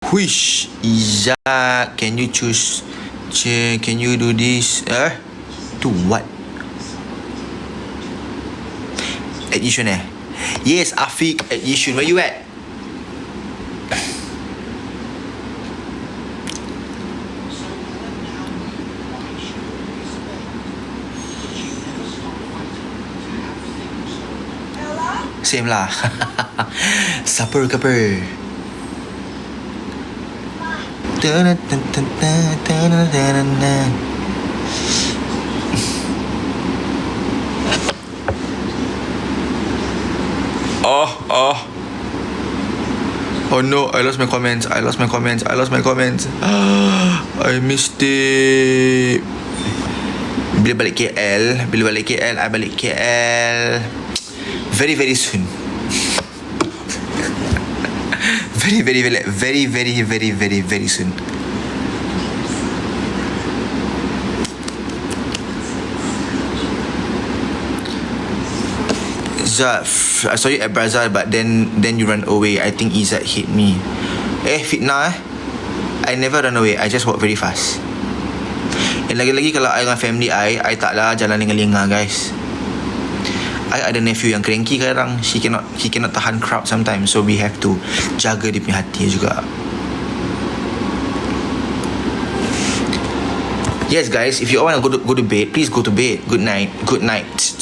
Huish, Izzat, can you choose? Can you do this? To what? At Yishun Yes, Afiq at Yishun. Where you at? Same lah. Supper keper. Oh no, I lost my comments. I missed it. Bila balik KL, I balik KL very very soon. very soon. Izzat, I saw you at Brazil, but then you run away. I think Izzat hit me. Fitnah I never run away. I just walk very fast. And lagi-lagi kalau I dengan family I taklah jalan lenga-lenga, guys. I ada nephew yang cranky kadang. He cannot tahan crowd sometimes. So we have to jaga dia punya hati juga. Yes guys, if you all want to go to bed, please go to bed. Good night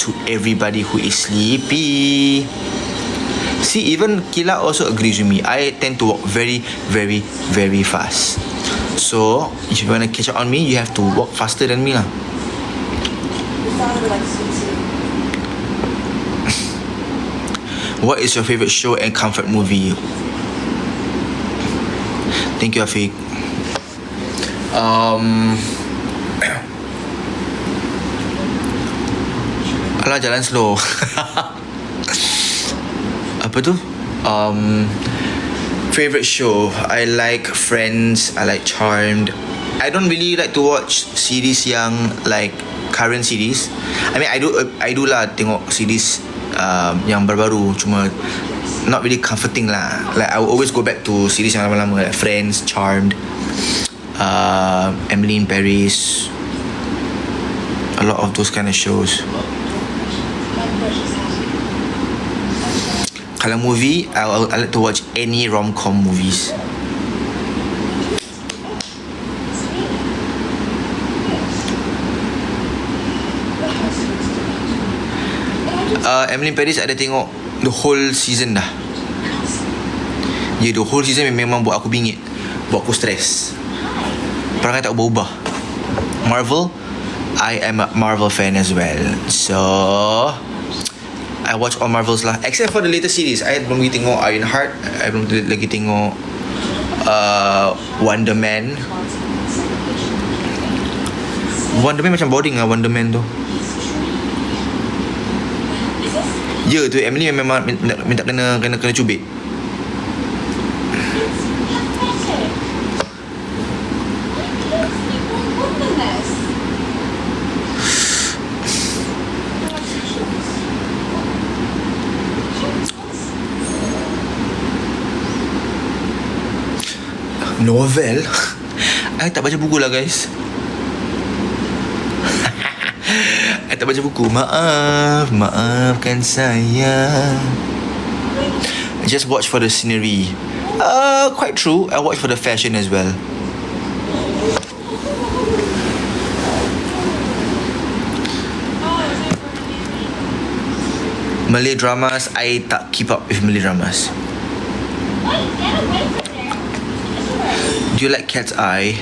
to everybody who is sleepy. See, even Kila also agrees with me. I tend to walk very fast. So if you want to catch up on me, you have to walk faster than me lah. What is your favorite show and comfort movie? Thank you, Afiq. Alah, jalan slow. Apa tu? Favorite show, I like Friends, I like Charmed. I don't really like to watch series yang like current series. I mean, I do lah tengok series yang baru-baru, cuma not really comforting lah. Like I will always go back to series yang lama-lama, like Friends, Charmed, Emily in Paris, a lot of those kind of shows. Kalau movie, I like to watch any rom-com movies. Emily in Paris ada tengok the whole season dah. The whole season memang buat aku bingit, buat aku stres. Perangai tak berubah. Marvel, I am a Marvel fan as well. So I watch all Marvels lah, except for the latest series. I belum lagi tengok Ironheart. I belum lagi tengok Wonder Man. Wonder Man macam boring lah, Wonder Man tu. Ya tu, Emily memang minta kena cubit. Novel? I tak baca buku lah, guys. I tak baca buku. Maafkan saya. I just watch for the scenery. Quite true. I watch for the fashion as well. Malay dramas, I tak keep up with Malay dramas. Do you like Cat's Eye?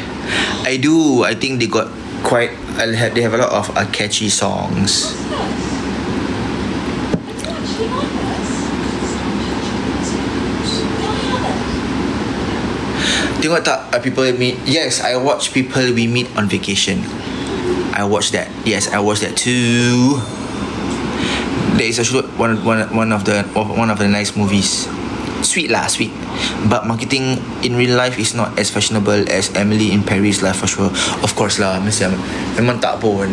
I do. I think they got they have a lot of catchy songs. Tengok tak People Meet? Yes, I watch People We Meet on Vacation. I watched that. Yes, I watched that too. That is actually one of the nice movies. Sweet. But marketing in real life is not as fashionable as Emily in Paris lah, for sure. Of course lah, memang tak pun.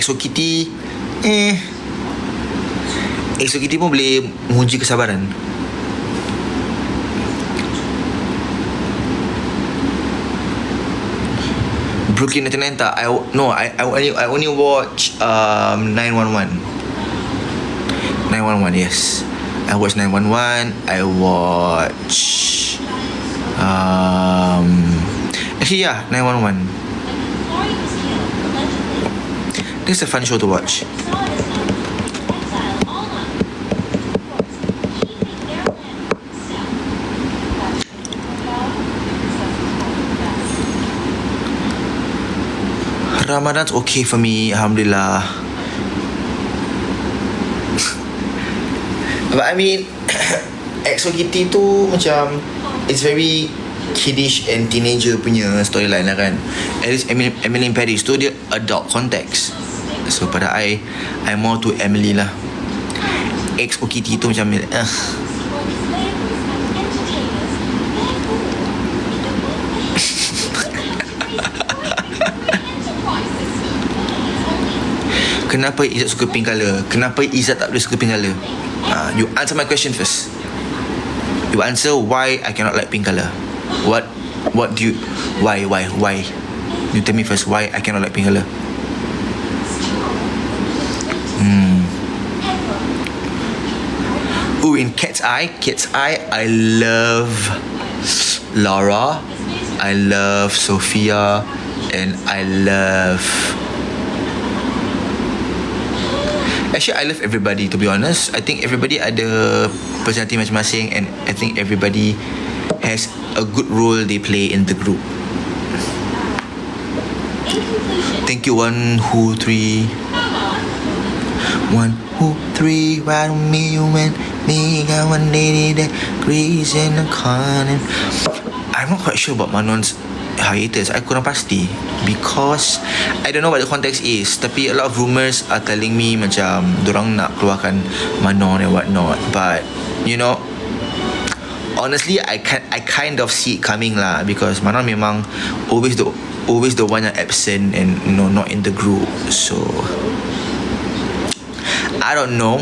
EXO Kitty EXO Kitty pun boleh menguji kesabaran. Brooklyn 99 tak. I only watch 911. 911, yes. I watch 911. I watch actually, yeah, 911. This is a fun show to watch. Ramadan's okay for me, Alhamdulillah. But I mean EXO Kitty tu macam it's very kiddish and teenager punya storyline lah kan. At least Emily in Paris tu dia adult context. So pada I'm more to Emily lah. EXO Kitty tu macam Kenapa Izzat suka pink colour? Kenapa Izzat tak boleh suka pink colour? You answer my question first. You answer why I cannot like pink colour. What do you... Why? You tell me first why I cannot like pink colour. Ooh, in Cat's Eye, I love Laura, I love Sophia, and I love... Actually, I love everybody, to be honest. I think everybody ada personality masing-masing, and I think everybody has a good role they play in the group. Thank you, 1, 2, 3. 1, 2, 3. Why don't you and me got 180 degrees in the corner? I'm not quite sure about Manon's hiatus. I kurang pasti because I don't know what the context is. Tapi a lot of rumours are telling me macam dorang nak keluarkan Manon and what not. But you know, honestly, I kind of see it coming lah, because Manon memang always the one yang absent and not in the group. So I don't know,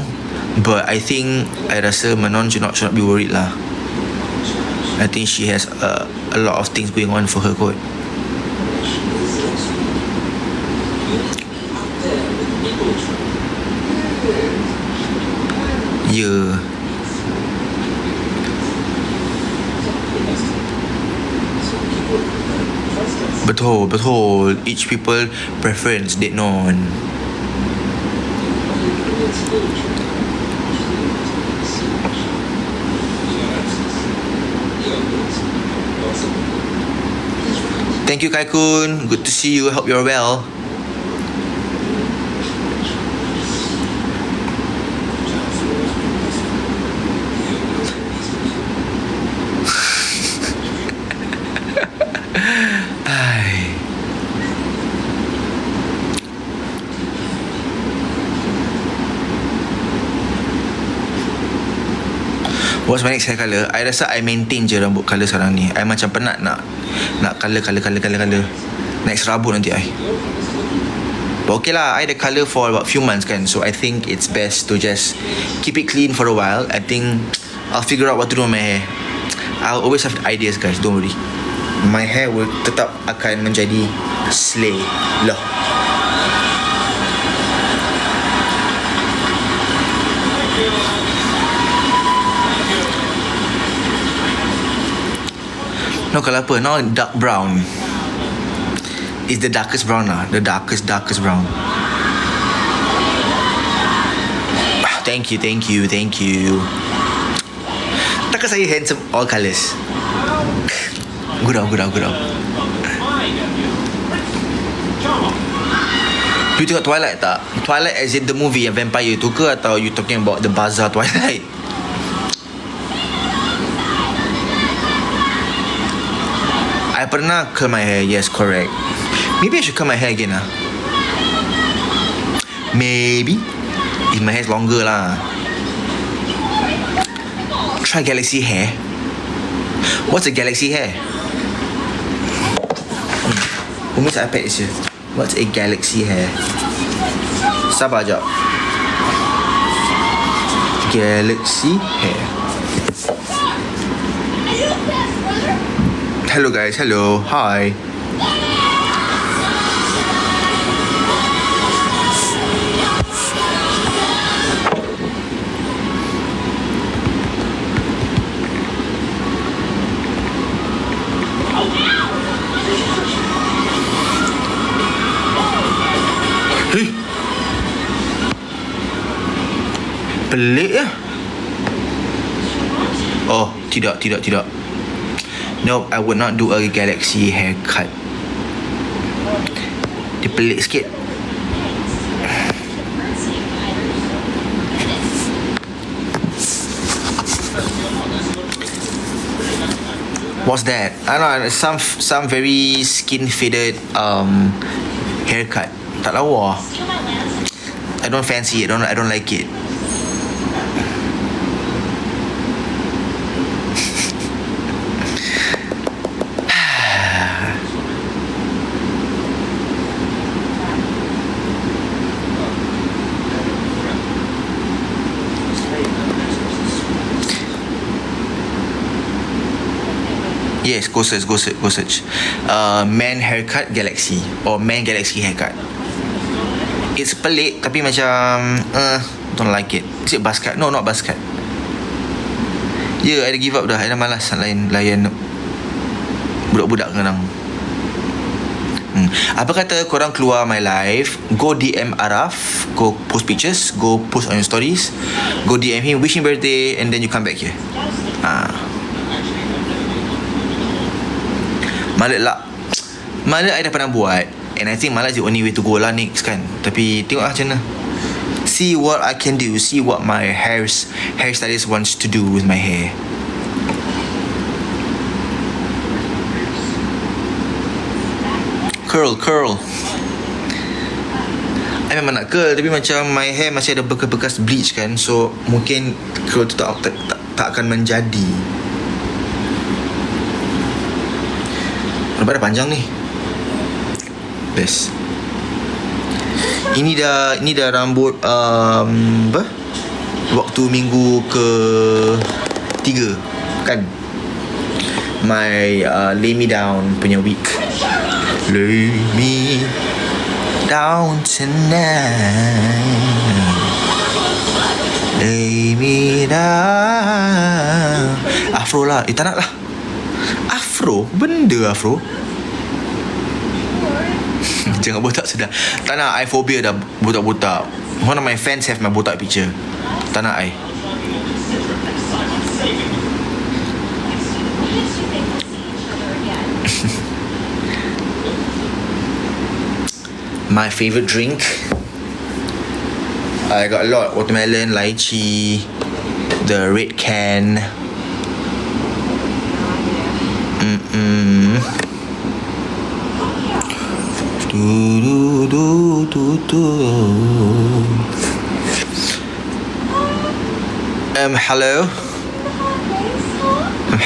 but I think I rasa Manon should not be worried lah. I think she has a lot of things going on for her kot. Yeah. Betul. Each people preference did known. Thank you, Kai-kun. Good to see you. Hope you're well. What's my next hair colour? I rasa I maintain je rambut colour sekarang ni. I macam penat nak colour. Next rabut nanti I. But okay lah, I ada colour for about few months kan. So I think it's best to just keep it clean for a while. I think I'll figure out what to do with my hair. I'll always have ideas, guys, don't worry. My hair will tetap akan menjadi slay lah. No, kalau apa? Now dark brown. It's the darkest brown lah. The darkest brown. Thank you. Takkan saya handsome all colours? Gurau. You tengok Twilight tak? Twilight as in the movie yang vampire tu ke? Atau you talking about the Bazaar Twilight? I pernah curl my hair. Yes, correct. Maybe I should curl my hair again lah. Maybe if my hair is longer lah. Try galaxy hair. What's a galaxy hair? Who makes iPad is here? What's a galaxy hair? Sabar jap. Galaxy Hair. Hello guys, hello, hi. Pelik ya. Oh, tidak. No, I would not do a Galaxy haircut. Dia pelik sikit. What's that? I don't know, some very skin faded haircut. Tak lawa. I don't fancy it. I don't like it. Yes, go search. Man haircut Galaxy or man Galaxy haircut. It's pelik tapi macam don't like it. Is it buzz cut? No, not buzz cut. I dah give up dah. I dah malas layan budak-budak sekarang. Apa kata korang keluar my live, go DM Araf, go post pictures, go post on your stories, go DM him, wish him birthday, and then you come back here. Malah I dah pernah buat, and I think malah is the only way to go lah next kan. Tapi tengok lah macam mana. See what I can do. See what my hairstylist wants to do with my hair. Curl. I memang nak curl, tapi macam my hair masih ada bekas-bekas bleach kan. So mungkin curl tu tak akan menjadi. Nampak dah panjang ni. Best. Ini dah rambut waktu minggu ke 3 kan. My lay me down punya week. Lay me down tonight. Lay me down. Afro lah. Tak nak lah. Afro? Benda afro? Jangan botak sudah. Tak nak, I phobia dah botak-botak. One of my fans have my botak picture. Tak nak I. My favourite drink, I got a lot. Watermelon, lychee, the red can. Hello.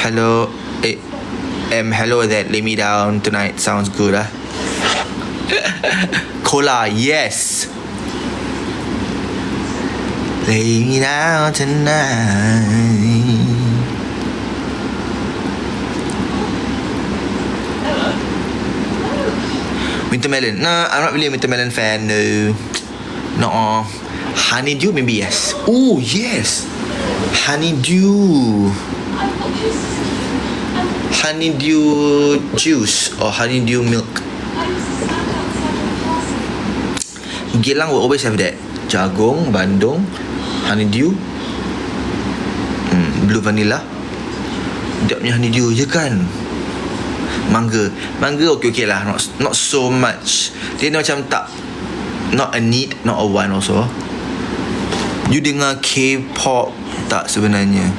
Hello. Hello that lay me down tonight sounds good, Cola, yes. Lay me down tonight. Wintermelon. No, I'm not really a wintermelon fan. No. Honeydew, maybe yes. Oh, yes. Honeydew juice or honeydew milk. Geylang will always have that. Jagung, bandung, honeydew, blue vanilla. Dia punya honeydew je kan. Mangga okay lah. Not so much. Dia macam tak, not a need, not a want also. You dengar K-pop tak sebenarnya?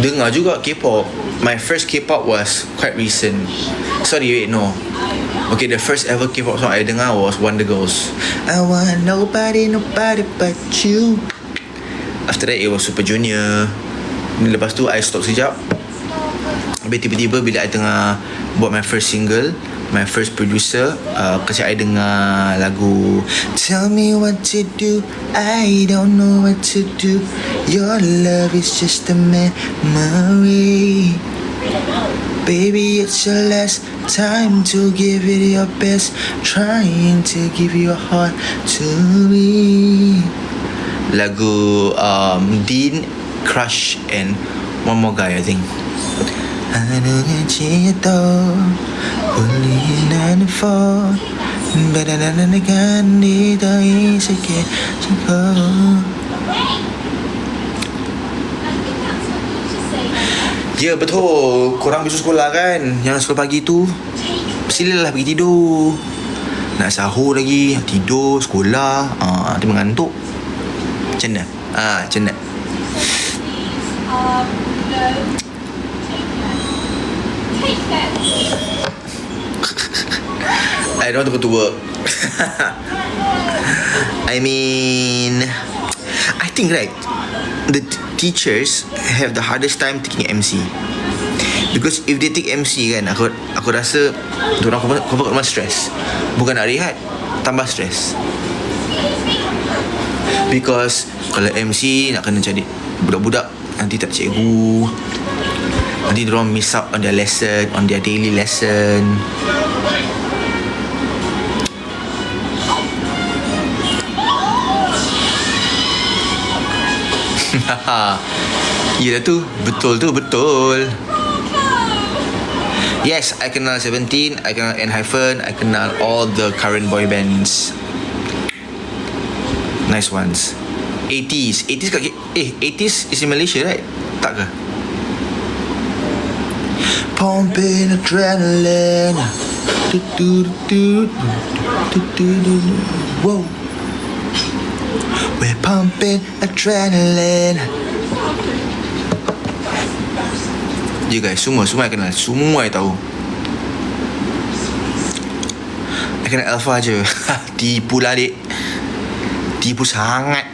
Dengar juga K-pop. My first K-pop was quite recent. Sorry, wait, no. Okay, the first ever K-pop song I dengar was Wonder Girls. I want nobody but you. After that, it was Super Junior. Lepas tu, I stop sekejap. Habis tiba-tiba bila I tengah buat my first single, my first producer, kasi I dengar lagu Tell me what to do, I don't know what to do, your love is just a memory. Baby, it's your last time to give it your best, trying to give your heart to me. Lagu Dean, Crush and one more guy, I think. Ano nga cinta ulihin for badalanagan dito isake ko. Ya betul, korang besok sekolah kan, yang sekolah pagi tu silalah pergi tidur. Nak sahur lagi, tidur, sekolah, nanti mengantuk. Macam mana? Macam mana? I don't want to go to work. I mean, I think right, the teachers have the hardest time taking MC, because if they take MC kan, aku rasa diorang confirm stress. Bukan nak rehat, tambah stress. Because kalau MC nak kena cari budak-budak, nanti tak cikgu, nanti diorang miss out on their lesson, on their daily lesson. Yelah tu, betul. Yes, I kenal Seventeen, I kenal N-Hyphen, I kenal all the current boy bands. Nice ones. 80s kat 80s is in Malaysia, right? Tak ke? Pumping adrenaline. Whoa. We're pumping adrenaline. You guys, semua I kenal. Semua I tahu. I kenal Alpha je. Tipu lah adik. Tipu sangat.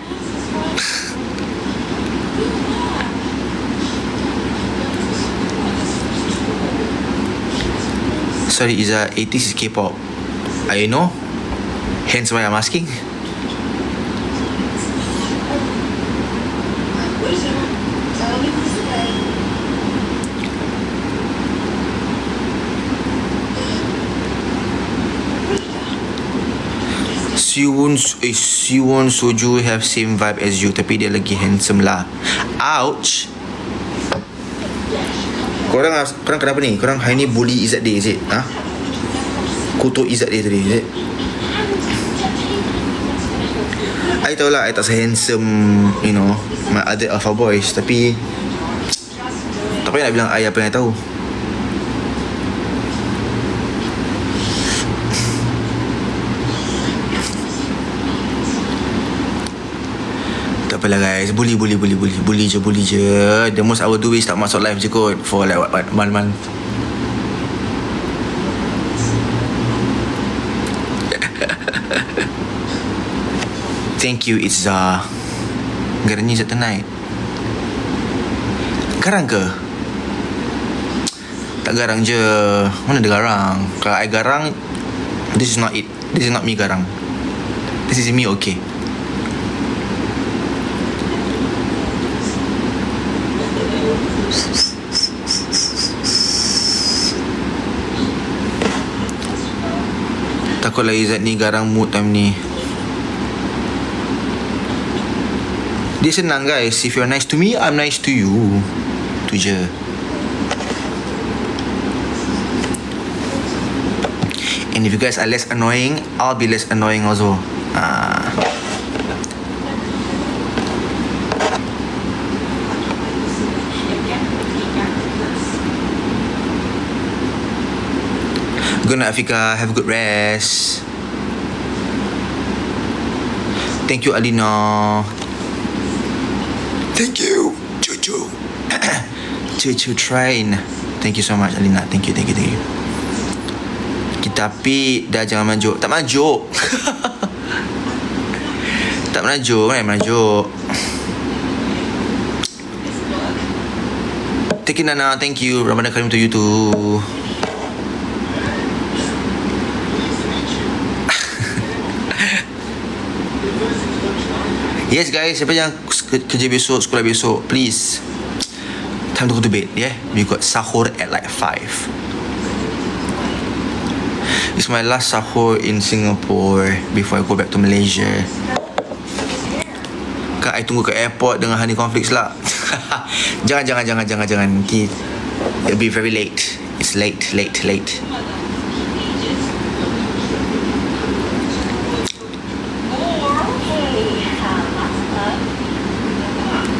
Sorry Iza, 80s is K-pop. I know. Hence why I'm asking. Siwon Soju have same vibe as you, tapi dia lagi handsome lah. Ouch. Korang kenapa ni? Korang hari ni bully Izzat Day, is it? Kutuk Izzat Day tadi, is it? I tahu lah I tak se-handsome, you know, my other alpha boys, tapi tak payah nak bilang I apa yang I tahu. Tak apalah guys, bully je. The most I will do is tak masuk live je kot for like what, 1 month. Thank you Itza. Garangnya Izzat tonight. Garang ke? Tak garang je. Mana ada garang? Kalau I garang, this is not it. This is not me garang. This is me okay. Takutlah Izzat ni garang mood time ni. Dia senang guys. If you're nice to me, I'm nice to you. Tu je. And if you guys are less annoying, I'll be less annoying also. Good night Afika. Have a good rest. Thank you Alina. Thank you Cucu. Cucu train. Thank you so much Alina. Thank you. Tapi dah jangan majuk. Tak majuk. Tak menajuk. Mana yang menajuk? Thank you Nana. Thank you. Ramadan Karim to you too. Yes guys, siapa yang kerja besok, sekolah besok, please, time to go to bed, yeah. We got sahur at like 5. It's my last sahur in Singapore before I go back to Malaysia. Kan I tunggu kat airport dengan honey conflicts lah. Jangan. Nanti it'll be very late. It's late.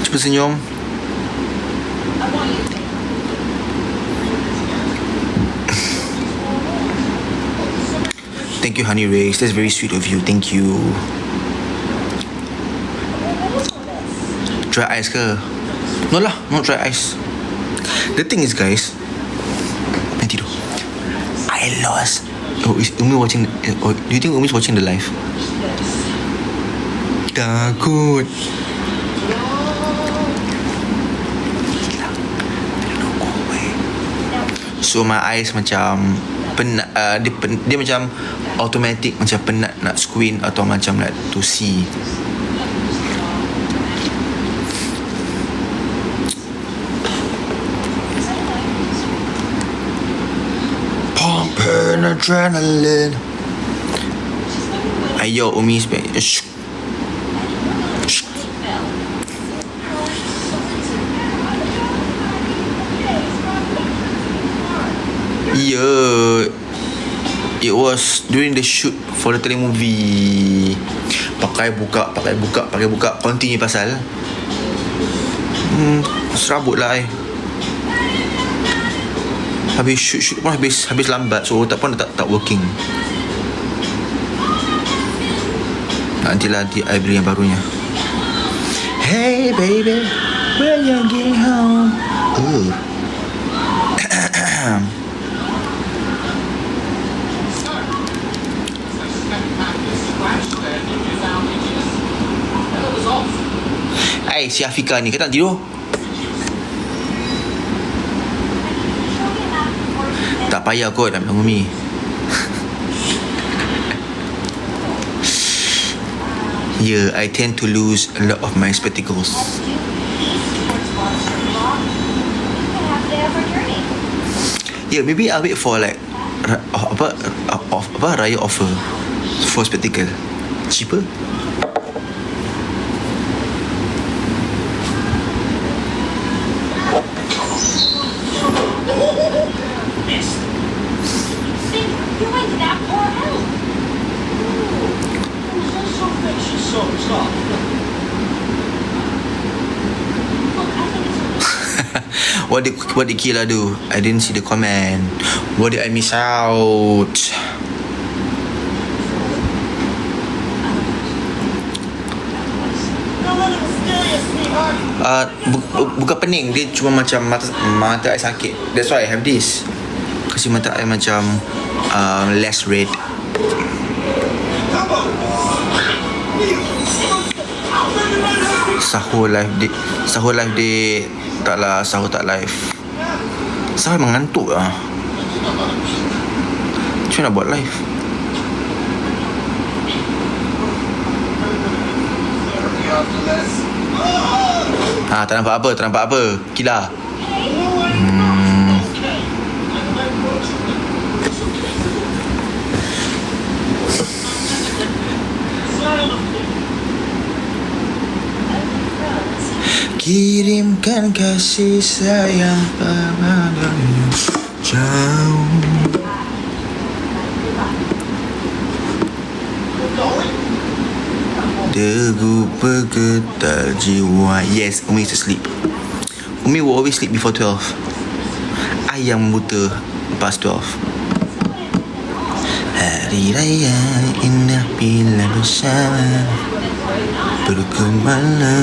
Cepat senyum. Thank you, Honey Race. That's very sweet of you. Thank you. Dry ice ke? No lah, not dry ice. The thing is, guys, nanti tidur. I lost. Oh, is Umi watching? Oh, do you think Umi's watching the live? Takut. So my eyes macam penat, dia macam automatic macam penat nak squint atau macam nak to see. Pumping adrenaline. Ayo Umi spek. Yeah, it was during the shoot for the telemovie. Pakai buka, continue pasal serabut lah habis shoot pun habis lambat, so tak working. Nanti I beli yang barunya. Hey baby, when you get home. Si Afika ni kata tidur. Tak payah kot nak bilang Umi. Yeah, I tend to lose a lot of my spectacles. Yeah, maybe I'll wait for like apa raya offer for spectacle cheaper. What did Kila do? I didn't see the comment. What did I miss out? Bukan pening, dia cuma macam mata I sakit. That's why I have this. Kasi mata I macam less red. Sahur live day. Taklah, sahur tak live. Sahur mengantuk lah. Macam nak buat live? Tak nampak apa Kila. Kirimkan kasih sayang padamu jauh. Degup bergetar jiwa. Yes, Umi used to sleep. Umi will always sleep before 12. Ayam buta past 12. Hari raya indah bila bersama, bergembala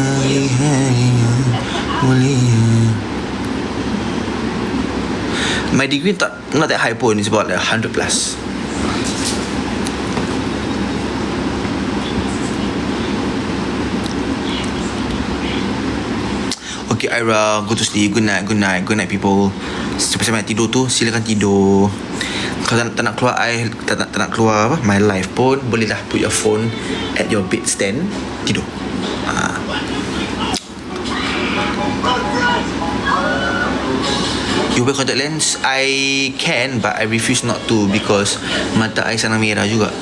hari mulia. My degree not that high pun. It's about like 100 plus. Okay Ira, go to sleep. Good night people. Sampai-sampai nak tidur tu, silakan tidur. Kalau tak nak keluar tak nak keluar apa my life pun, bolehlah put your phone at your bed stand, tidur. You wear contact lens? I can, but I refuse not to because mata I sana merah juga.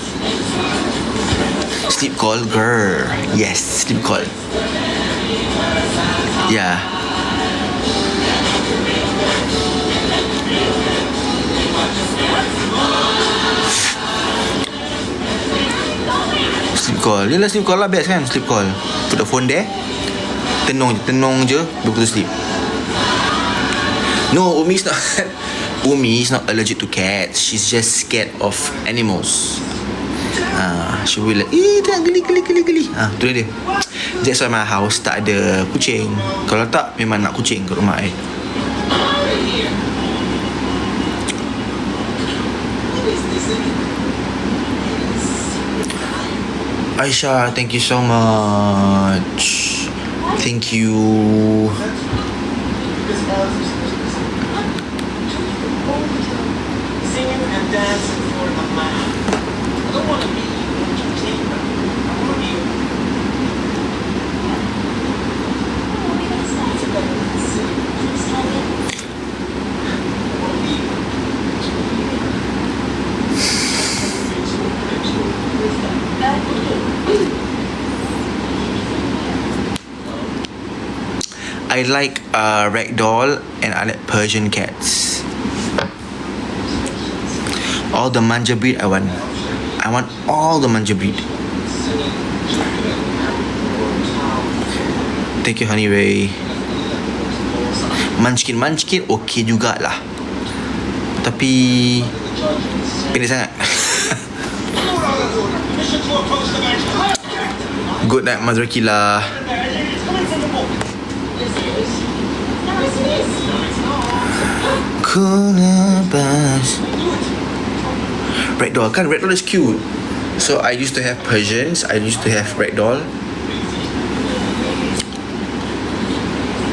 Sleep call, girl. Yes, sleep call. Yeah. Sleep call. Yelah, sleep call lah best kan. Sleep call. Put the phone there. Tenung je. Baru to sleep. No, Umi is not Umi is not allergic to cats. She's just scared of animals. She will like, tengah geli. Tu dia. That's why my house tak ada kucing. Kalau tak, memang nak kucing ke rumah I. Aisyah, thank you so much. Thank you. Singing and dancing for a man. I don't want to be entertainment. I want to be. I like ragdoll and I like Persian cats. All the manja breed I want. I want all the manja breed. Thank you, Honey Ray. Munchkin okay jugalah. Tapi pendek sangat. Good night, Mazrakila. Ragdoll kan, ragdoll is cute. So I used to have Persians, I used to have ragdoll.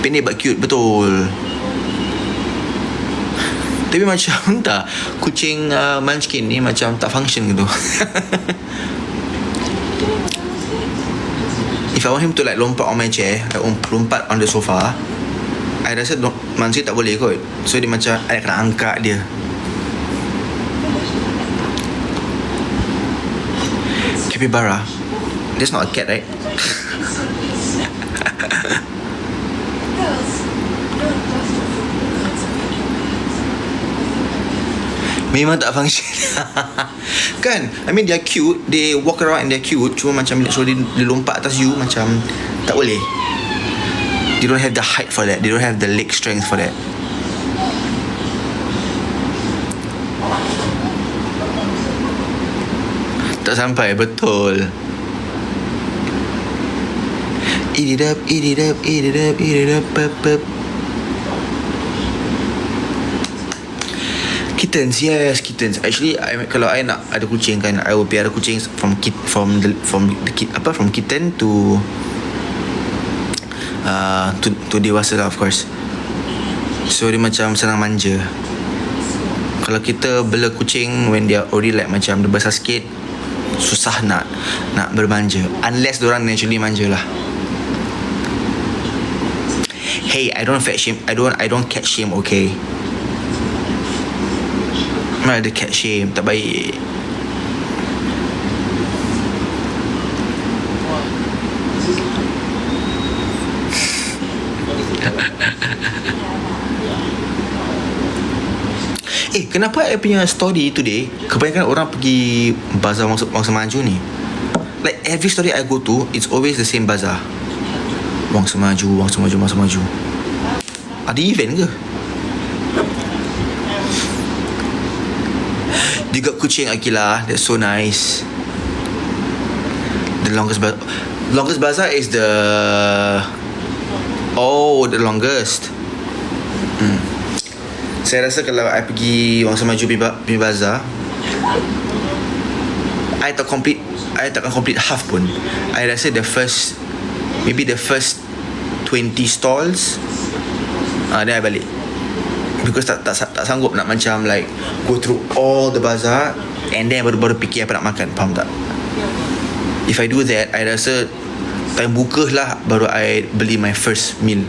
Pendek but cute, betul. Tapi macam tak, kucing Munchkin ni macam tak function gitu. If I want him to like lompat on my chair, like lompat on the sofa, I rasa Munchkin tak boleh kot. So dia macam I kena angkat dia. Capybara. That's not a cat, right? Memang tak function. Kan? I mean they're cute. They walk around and they're cute. Cuma macam so dia lompat atas you macam tak boleh. They don't have the height for that. They don't have the leg strength for that. Tak sampai, betul. Eat it up, eat it up, eat it up, eat it up, up. Kittens, yes, kittens. Actually, kalau I nak ada kucing kan, I will piara kucing from kitten to dewasa lah, of course. So dia macam senang manja. Kalau kita bela kucing when they are already like macam dia besar sikit, susah nak bermanja, unless diorang naturally manja lah. Hey, I don't fat shame. I don't cat shame, okay? Mana ada cat shame, tak baik. Kenapa I punya story today kebanyakan orang pergi bazar Wangsa Maju ni? Like every story I go to, it's always the same bazar. Wangsa Maju. Ada event ke? Juga kucing Akilah, that's so nice. The longest bazaar is the longest. Saya rasa kalau I pergi Wangsa Maju pergi bazar, I takkan complete half pun. I rasa maybe the first 20 stalls, then I balik. Because tak sanggup nak macam like go through all the bazaar and then baru fikir apa nak makan. Faham tak? If I do that, I rasa time buka lah baru I beli my first meal.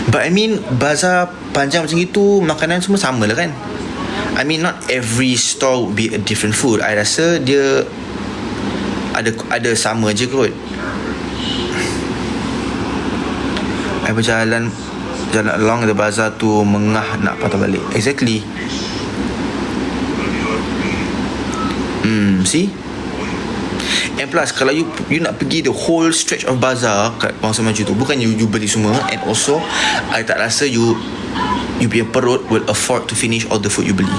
But I mean, bazar panjang macam itu, makanan semua sama lah kan? I mean, not every store would be a different food. I rasa dia ada sama je kot. I berjalan along the bazaar tu, mengah nak patah balik. Exactly. See? And plus, kalau you nak pergi the whole stretch of bazaar kat Bangsa Maju tu, bukannya you beli semua. And also, I tak rasa you punya perut will afford to finish all the food you beli.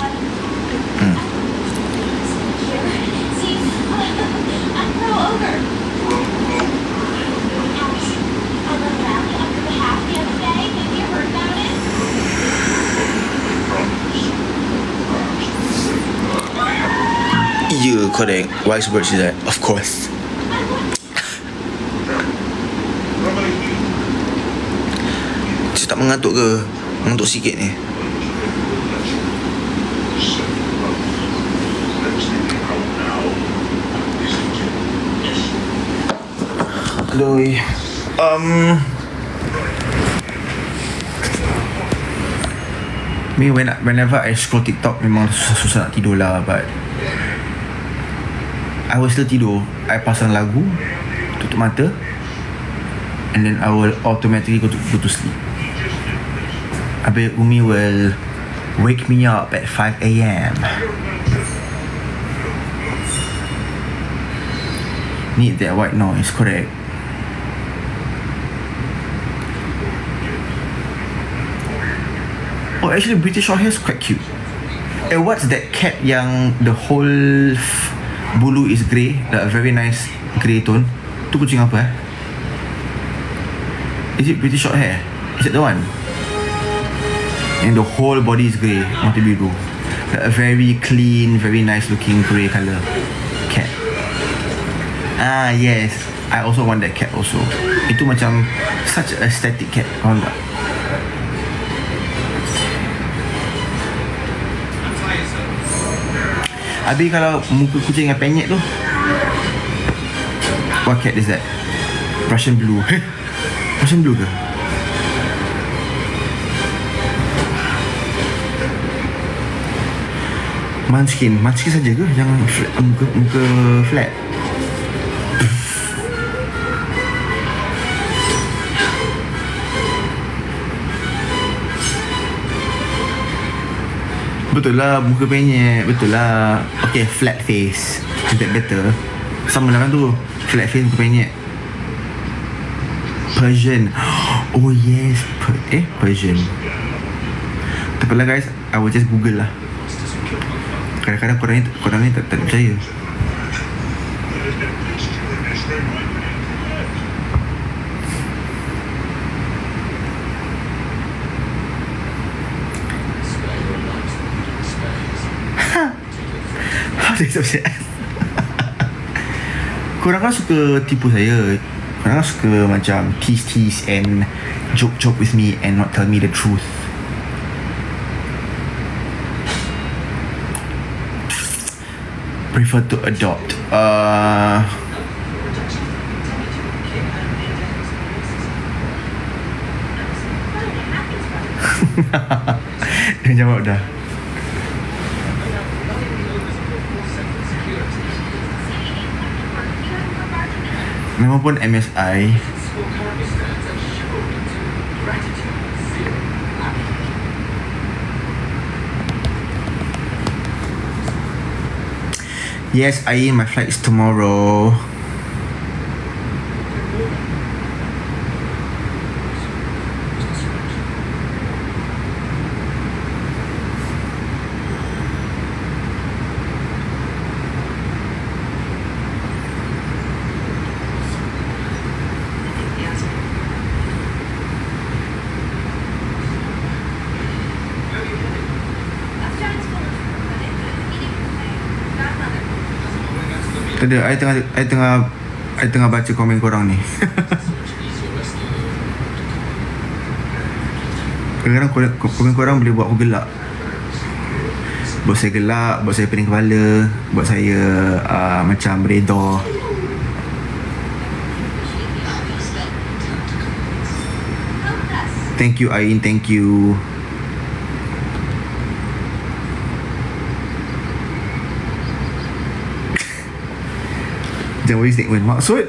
Yeah, correct. Wise words is that, of course. Saya tak mengantuk ke? Mengantuk sikit ni. Aduh. Whenever I scroll TikTok, memang susah nak tidur lah. But I will still tidur. I pasang lagu, tutup mata, and then I will automatically go to sleep. Habis Umi will wake me up at 5 a.m. Need that white noise, correct. Oh, actually British Shorthair is quite cute. And what's that cat yang the whole bulu is grey, that very nice grey tone? Tu kucing apa Is it British Shorthair? Is it the one? And the whole body is grey, mata biru. A very clean, very nice looking grey colour cat. Ah yes, I also want that cat also. Itu macam such a aesthetic cat. Faham tak? Habis kalau muka kucing yang penyek tu, what cat is that? Russian blue. Russian blue ke? Munchkin saja ke? Jangan muka flat. Betul lah, muka penyek. Betul lah. Okay, flat face. Is that better? Sama lah kan tu. Flat face, muka penyek. Persian. Oh yes. Persian. Tak apalah guys, I will just Google lah. Kadang-kadang korang ni tak percaya. Korang kan suka tipu saya. Korang kan suka macam tease and joke with me and not tell me the truth. Prefer to adopt. Dia jawab dah. Nama pun MSI. Yes, Ain, my flight is tomorrow. Ada, I tengah baca komen korang ni. Kadang-kadang korang boleh buat aku gelak. Buat saya gelak, buat saya pening kepala, buat saya macam redha. Thank you Ain, thank you. Jangan bagi statement. Maksud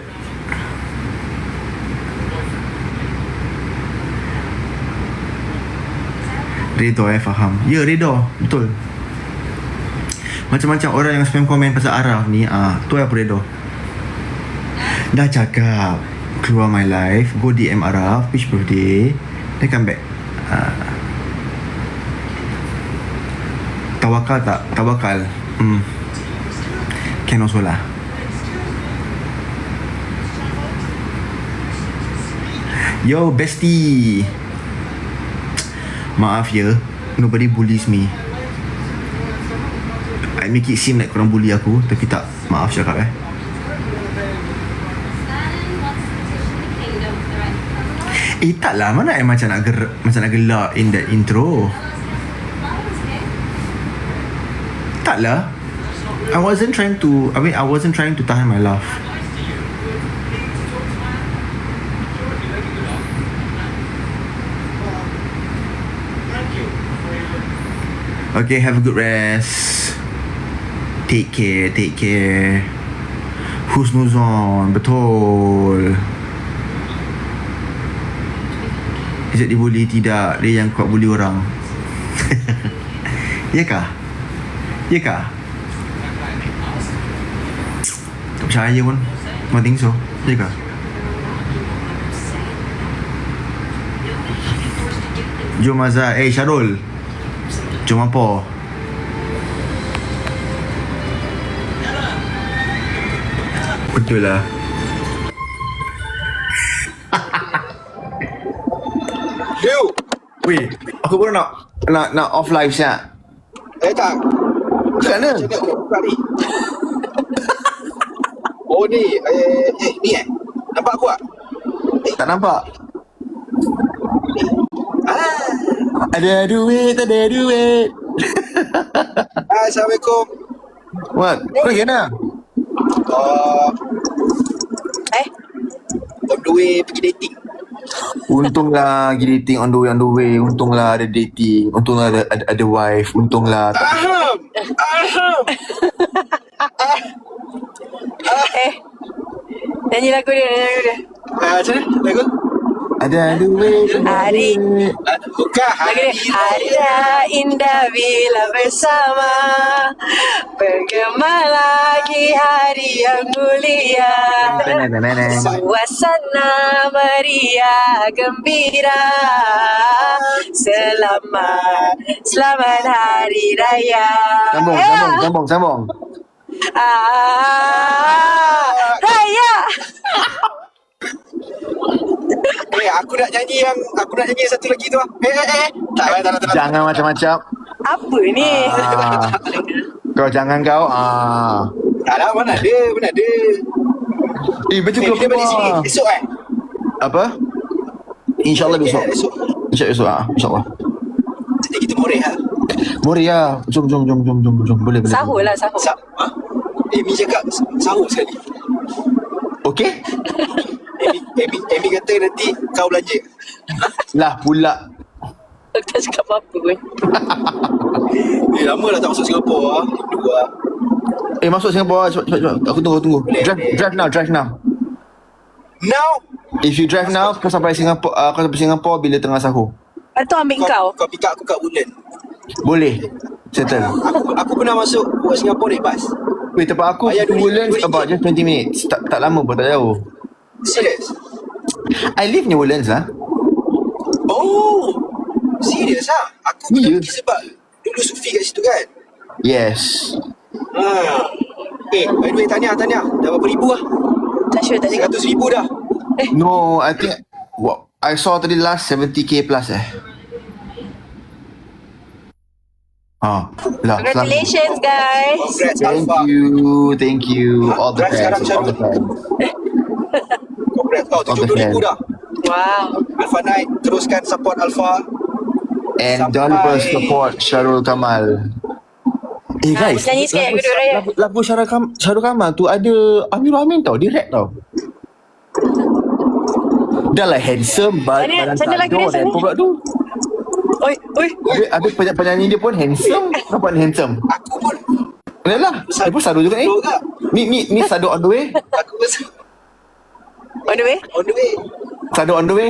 redha, faham. Ya, redha, betul. Macam-macam orang yang spam komen pasal Araf ni, tu apa redha. Dah cakap keluar my life, go DM Araf, which birthday, then come back. Tawakal tak? Tawakal. Can also lah. Yo bestie, maaf ya, nobody bullies me. I make it seem like korang bully aku, tapi tak. Maaf cakap taklah, mana I macam nak gelak in that intro. Taklah, I wasn't trying to tahan my laugh. Okay, have a good rest. Take care. Husnuzon, betul. Izzat dibully? Tidak, dia yang kuat bully orang. Ya kah? Tak percaya pun. I think so. Ya kah? Jom Azhar. Syarul, jom apa? Betul lah. Yo. Weh, aku baru nak off live siap. Tak. Kat mana? Macam mana buka ni? Oh ni. Ni nampak aku tak? Tak nampak. Ada duit. Assalamualaikum. What? Kau kena? On the way pergi dating. Untunglah pergi dating on the way. Untunglah ada dating. Untunglah ada wife. Untunglah tak. Aham. Nyanyi lagu dia. Macam mana lagu? Ada duit. Hari Bukan lagu dia. Hari indah bila bersama, bergema lagi hari yang mulia, suasana meriah gembira. Selamat hari raya. Sambung. Raya. Aku nak nyanyi yang satu lagi tu. Tak. Jangan macam-macam. Apa ni? Kau jangan kau. Tak lah, mana ada. Betul Dia balik sini kau. esok Apa? InsyaAllah besok. Esok. InsyaAllah. Jadi kita moreh lah. Boleh ya. Jom. Boleh. Sahur lah, sahur. Amy cakap sahur sekali. Okey? Amy kata nanti kau belanja. Lah pula. Tak cakap apa-apa pun. Lama lah tak masuk Singapura. Masuk Singapura. Cepat. Aku tunggu. Drive now. Now? If you drive now, kau sampai Singapura bila tengah sahur. Lepas tu ambil kau. Kau pick up aku kat Woodland. Boleh. Settle. Aku pernah masuk buat Singapura naik bas. Wait, tempat aku Ayah to duit, Woodlands duit about je. just 20 minutes. Tak lama pun, tak jauh. Serius? I live near Woodlands lah. Oh, serius lah? Aku Ya. pernah pergi sebab dulu Sufi kat situ kan? Yes. By the way, Tanya, dah berapa ribu lah? Tak sure, tak cakap. 100 ribu dah. No, I think I saw tadi last 70k plus lah. Congratulations guys. Congrats, Thank Alpha. you. All the Congrats best. sekarang, Congrats. 70 ribu dah. Wow. Alpha Night, teruskan support Alpha. And jangan lupa support Syarul Kamal. Guys, nyanyi sikit lagu Duk Raya. lagu Syarul Kamal tu ada Amirul Amin tau. Dia rap tau. Dah lah handsome but Sana lagu dia, sana. apa pula tu? Oi, oi. Ada penyanyi dia pun handsome. Nampak ni handsome. Aku pun Yalah, dia pun Sado juga ni. Ni Sado on the way. Aku pun On the way? on the way. Sado on the way.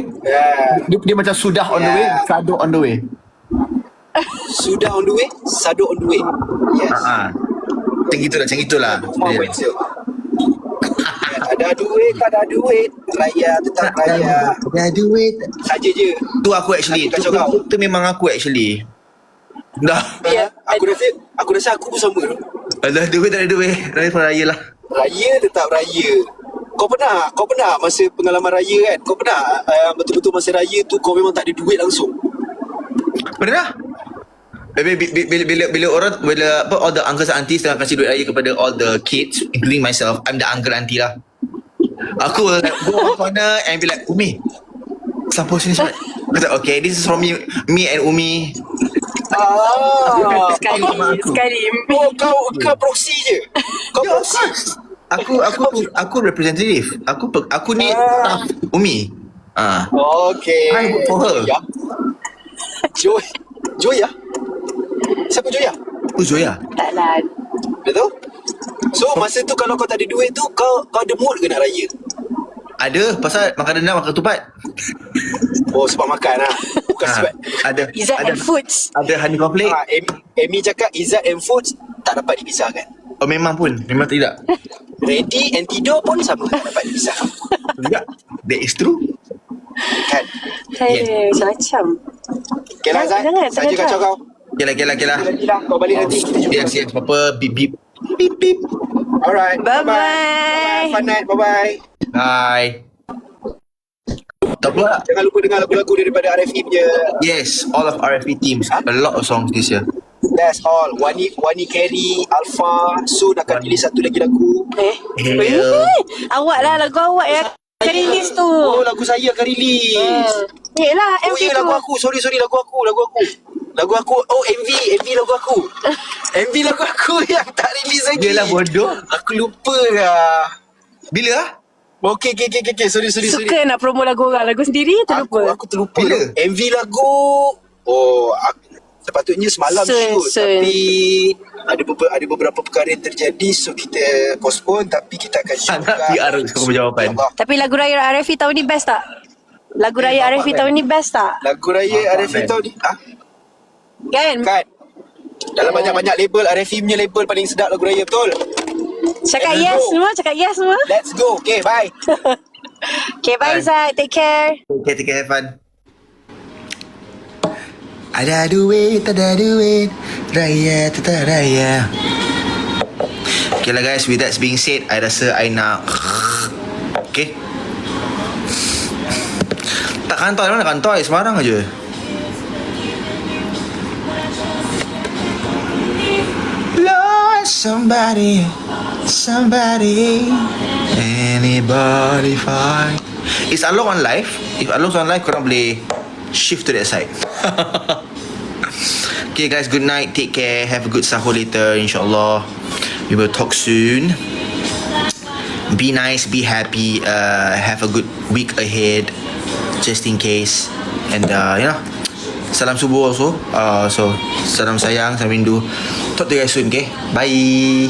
Dia macam sudah on the way. Sado on the way. Sudah on the way, Sado on the way. Yes. Macam gitulah. Mau wetzel. Ada duit, tak ada duit. Raya tetap raya. Ada duit. Saja je. Tu aku actually. Aku kacau kau. Tu memang aku actually. Dah. Ya. Aku rasa aku pun sama tu. Ada duit tak ada duit. Raya pun raya lah. Raya tetap raya. Kau pernah masa pengalaman raya kan? Kau pernah betul-betul masa raya tu kau memang tak ada duit langsung? Pernah? Bila all the uncles and aunties tengah kasih duit raya kepada all the kids, including myself, I'm the uncle auntie lah. Aku will like, go on corner and be like, Umi, sampo sini cepat. Aku like, okay, this is from me and Umi. Sekali. Kau proxy je. Kau Yeah, of proxy. course. Aku representative. Aku ni staff Umi. Okay. I vote for her. Ya. Joya? Siapa Joya? Tu Zoya. Taklah. Betul? So masa tu kalau kau tak ada duit tu kau ada mood ke nak raya? Ada, pasal makan rendang, makan ketupat. Oh sebab makan lah. Bukan sebab Ada. Izzat ada, and Foods. Ada honey conflict. Amy cakap Izzat and Foods tak dapat dipisahkan. Oh memang tidak. Ready and tidur pun sama tak dapat dipisahkan. Tidak. That is true. Kan? Hey, macam. Okay lah Zat. Jangan, Saja kacau kau. Okay lah. Nanti lah kau balik nanti kita jumpa. Yes, apa beep. Beep beep. Alright. Bye-bye. Fun night. Bye-bye. Bye. Tak pula. Jangan lupa dengar lagu-lagu daripada RFE punya. Yes, all of RFP teams. A lot of songs this year. That's all. Wani Carey, Alpha, soon akan release satu lagi lagu. Hell. Awak lah lagu awak ya. Release tu. Oh, lagu saya akan release. Yelah, Oh, MV ya, tu. lagu aku. Sorry, lagu aku. Lagu aku. Oh, MV lagu aku. MV lagu aku yang tak release lagi. Yelah, bodoh. Aku lupa lah. Bila lah? Okay. Sorry. Suka nak promo lagu orang. Lagu sendiri terlupa. Aku terlupa. Bila? MV lagu. Sepatutnya semalam Soon. Tapi ada beberapa perkara yang terjadi. So kita postpone. Tapi kita akan shoot Anak PR kau berjawapan. Tapi lagu raya RFE tahun ni best tak? Lagu raya RFE tahun ni best tak? Lagu raya RFE tahun ni Kan? Kan dalam banyak-banyak label RFE punya label paling sedap lagu raya betul. Cakap Let's yes go. semua. Cakap yes semua. Let's go. Okay bye. Okay, bye Zat. Take care. Okay, take care, have fun. Ada duit, raya tetap raya. Okay lah guys, with that being said, I rasa I nak okay. Tak kantoi, mana kantoi, Semarang aja. Lord, somebody, anybody fine. Is Along on live? If Along's on live, korang boleh shift to that side. Okay guys, good night, take care, have a good sahur later, insyaAllah. We will talk soon. Be nice, be happy, have a good week ahead, just in case. And salam subuh also. So salam sayang, salam rindu. Talk to you guys soon, okay? Bye.